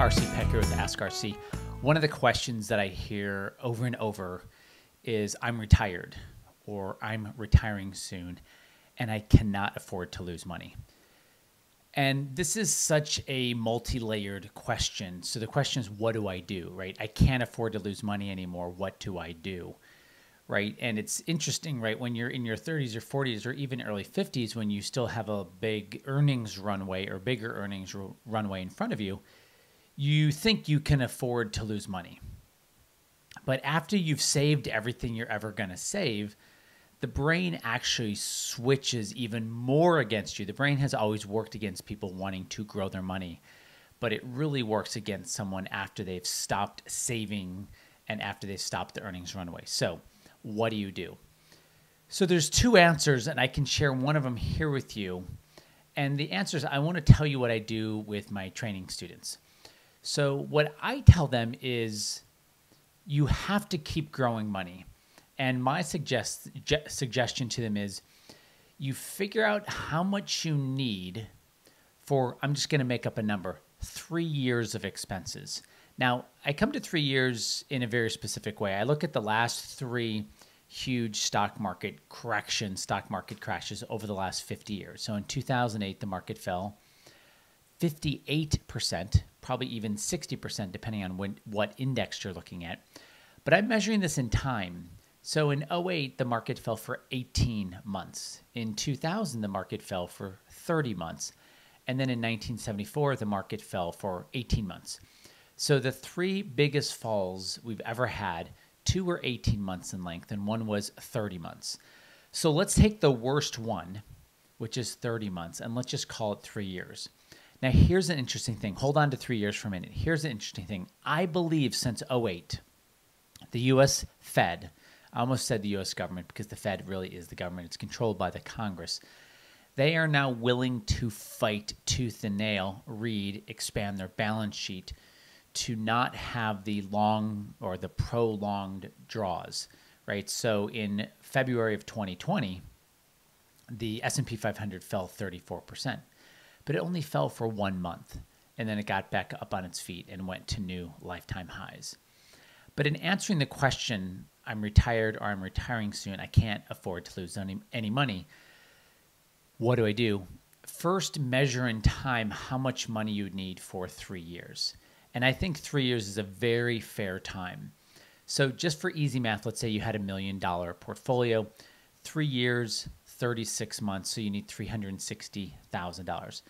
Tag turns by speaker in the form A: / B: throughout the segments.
A: RC Pecker with Ask RC. One of the questions that I hear over and over is I'm retired or I'm retiring soon and I cannot afford to lose money. And this is such a multi-layered question. So the question is, what do I do, right? I can't afford to lose money anymore. What do I do, right? And it's interesting, right? When you're in your 30s or 40s or even early 50s, when you still have a big earnings runway or bigger earnings runway in front of you, you think you can afford to lose money. But after you've saved everything you're ever going to save, the brain actually switches even more against you. The brain has always worked against people wanting to grow their money, but it really works against someone after they've stopped saving and after they've stopped the earnings runway. So what do you do? So there's two answers, and I can share one of them here with you. And the answer is I want to tell you what I do with my training students. So what I tell them is you have to keep growing money. And my suggestion to them is you figure out how much you need for, I'm just going to make up a number, 3 years of expenses. Now, I come to 3 years in a very specific way. I look at the last three huge stock market crashes over the last 50 years. So in 2008, the market fell 58%, probably even 60%, depending on what index you're looking at. But I'm measuring this in time. So in 2008, the market fell for 18 months. In 2000, the market fell for 30 months. And then in 1974, the market fell for 18 months. So the three biggest falls we've ever had, two were 18 months in length, and one was 30 months. So let's take the worst one, which is 30 months, and let's just call it 3 years. Now, here's an interesting thing. Hold on to 3 years for a minute. Here's an interesting thing. I believe since 2008, the U.S. Fed, I almost said the U.S. government because the Fed really is the government. It's controlled by the Congress. They are now willing to fight tooth and nail, expand their balance sheet to not have the long or the prolonged draws, right? So in February of 2020, the S&P 500 fell 34%, but it only fell for 1 month, and then it got back up on its feet and went to new lifetime highs. But in answering the question, I'm retired or I'm retiring soon, I can't afford to lose any money, what do I do? First, measure in time how much money you would need for 3 years. And I think 3 years is a very fair time. So just for easy math, let's say you had $1 million portfolio, 3 years, 36 months, so you need $360,000.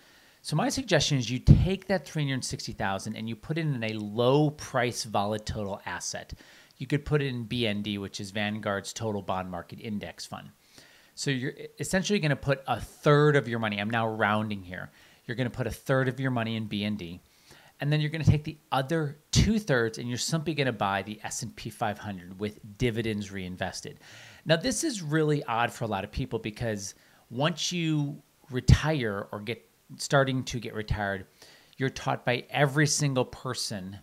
A: So my suggestion is you take that $360,000 and you put it in a low price volatile asset. You could put it in BND, which is Vanguard's Total Bond Market Index Fund. So you're essentially going to put a third of your money. I'm now rounding here. You're going to put a third of your money in BND. And then you're going to take the other 2/3 and you're simply going to buy the S&P 500 with dividends reinvested. Now, this is really odd for a lot of people because once you retire or starting to get retired, you're taught by every single person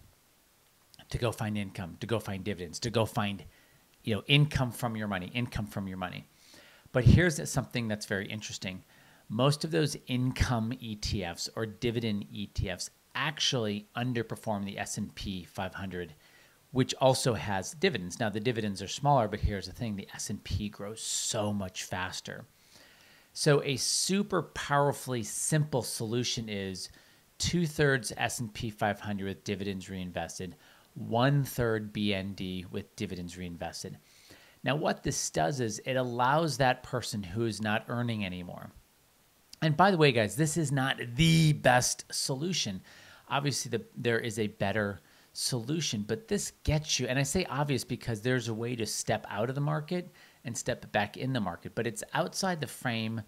A: to go find income, to go find dividends, to go find, income from your money, But here's something that's very interesting. Most of those income ETFs or dividend ETFs actually underperform the S&P 500, which also has dividends. Now, the dividends are smaller, but here's the thing. The S&P grows so much faster. So a super powerfully simple solution is 2/3 S&P 500 with dividends reinvested, 1/3 BND with dividends reinvested. Now, what this does is it allows that person who is not earning anymore. And by the way, guys, this is not the best solution. Obviously, there is a better solution, but this gets you, and I say obvious because there's a way to step out of the market and step back in the market, but it's outside the frame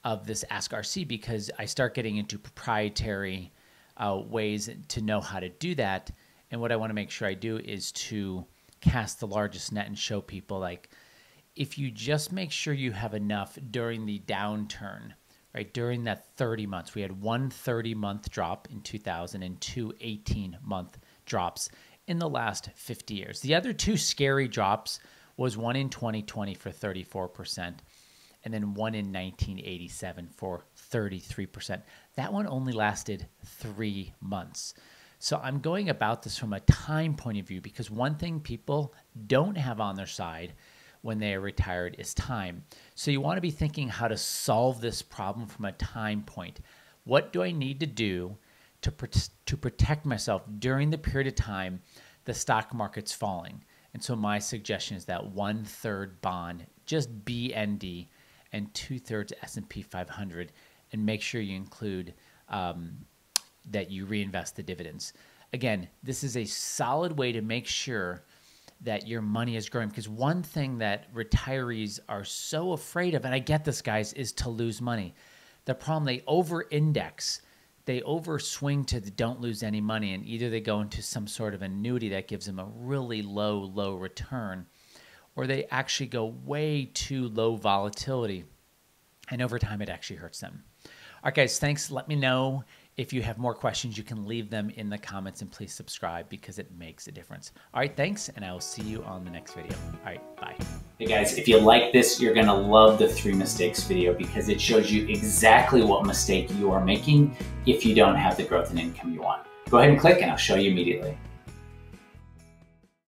A: of this Ask RC because I start getting into proprietary ways to know how to do that. And what I want to make sure I do is to cast the largest net and show people, like, if you just make sure you have enough during the downturn, right? During that 30 months, we had one 30-month drop in 2000 and two 18-month drops in the last 50 years. The other two scary drops was one in 2020 for 34%, and then one in 1987 for 33%. That one only lasted 3 months. So I'm going about this from a time point of view because one thing people don't have on their side when they are retired is time. So you want to be thinking how to solve this problem from a time point. What do I need to do to protect myself during the period of time the stock market's falling? And so my suggestion is that 1/3 bond, just BND, and 2/3 S&P 500, and make sure you include that you reinvest the dividends. Again, this is a solid way to make sure that your money is growing, because one thing that retirees are so afraid of, and I get this, guys, is to lose money. The problem, they over-index, they over-swing to the don't lose any money, and either they go into some sort of annuity that gives them a really low return, or they actually go way too low volatility, and over time it actually hurts them. All right, guys, thanks. Let me know if you have more questions. You can leave them in the comments, and please subscribe because it makes a difference. All right, thanks, and I will see you on the next video. All right, bye. Hey guys, if you like this, you're gonna love the 3 mistakes video because it shows you exactly what mistake you are making if you don't have the growth and income you want. Go ahead and click and I'll show you immediately.